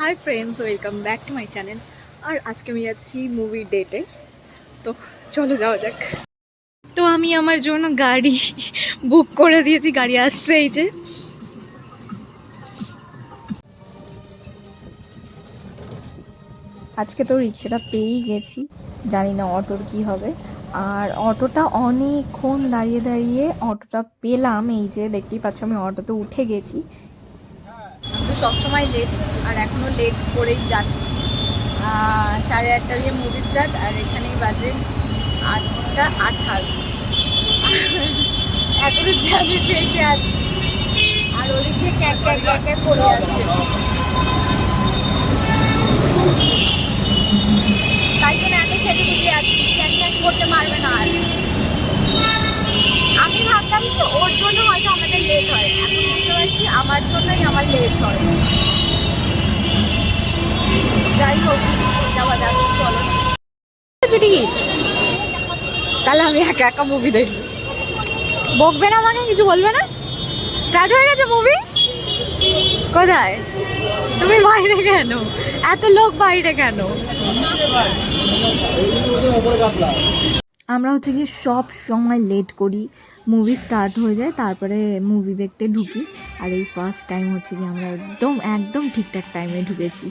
High friends, welcome back to my channel. আর আজকে আমি যাচ্ছি মুভি ডেটে, তো চলে যাওয়া যাক। তো আমি আমার জন্য গাড়ি বুক করে দিয়েছি, গাড়ি আসছে এই যে। আজকে তো রিক্সাটা পেয়েই গেছি, জানি না অটোর কি হবে। আর অটোটা অনেকক্ষণ দাঁড়িয়ে দাঁড়িয়ে অটোটা পেলাম, এই যে দেখতেই পাচ্ছ আমি অটোতে উঠে গেছি। আমি তো সবসময় লেট, আর এখনও লেট করেই যাচ্ছি। 8:30 দিয়ে মুভি স্টার্ট, আর এখানেই বাজে 8:28। এখনো জ্যামে ফেসে আছি, আর ওদিক দিয়ে ক্যাক ক্যাক ক্যাক ক্যাক করে যাচ্ছে। তাই জন্য এত সেটে বুঝে যাচ্ছি, ক্যাক ক্যাক করতে পারবে না। আর আমি ভাবতাম কি ওর জন্য হয়তো আমাদের লেট হয়, এখন বুঝতে পারছি আমার জন্যই আমার লেট হয়। যাই হোক, যাওয়া যাক, চলো। ছুটি তাহলে আমি একা একা মুভি দেখি। বকবে না আমাকে, কিছু বলবে না? স্টার্ট হয়ে গেছে মুভি। কোথায় তুমি? বাইরে কেন? এত লোক বাইরে কেন? আমরা হচ্ছে কি সব সময় লেট করি, মুভি স্টার্ট হয়ে যায় তারপরে মুভি দেখতে ঢুকি। আর এই ফার্স্ট টাইম হচ্ছে কি আমরা একদম একদম ঠিকঠাক টাইমে ঢুকেছি।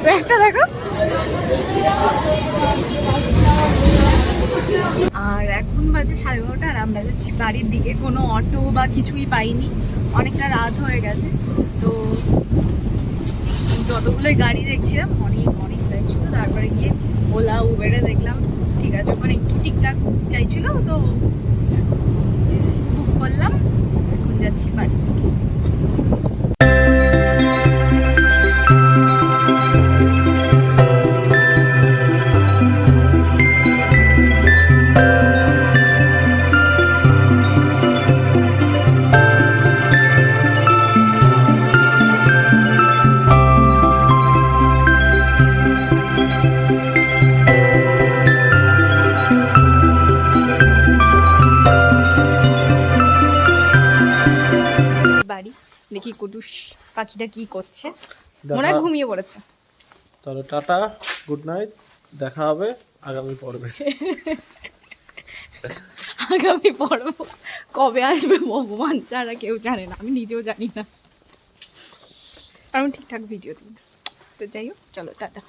ব্যাগটা দেখো। আর এখন বাজে 12:30, আর আমরা যাচ্ছি বাড়ির দিকে। কোনো অটো বা কিছুই পাইনি, অনেকটা রাত হয়ে গেছে। তো যতগুলোই গাড়ি দেখছিলাম অনেক অনেক চাইছিল, তারপরে গিয়ে ওলা উবেরে দেখলাম ঠিক আছে, ওখানে একটু ঠিকঠাক চাইছিল, তো বুক করলাম। এখন যাচ্ছি বাড়ি। বাড়ি দেখি কুটুস পাখিটা কি করছে, মনে হয় ঘুমিয়ে পড়েছে। তাহলে টাটা, গুড নাইট, দেখা হবে আগামী পর্বে। আগামী পর্ব কবে আসবে ভগবান ছাড়া কেউ জানে না, আমি নিজেও জানি না। আমি ঠিকঠাক ভিডিও দিই না। তো যাই হোক, চলো টাটা।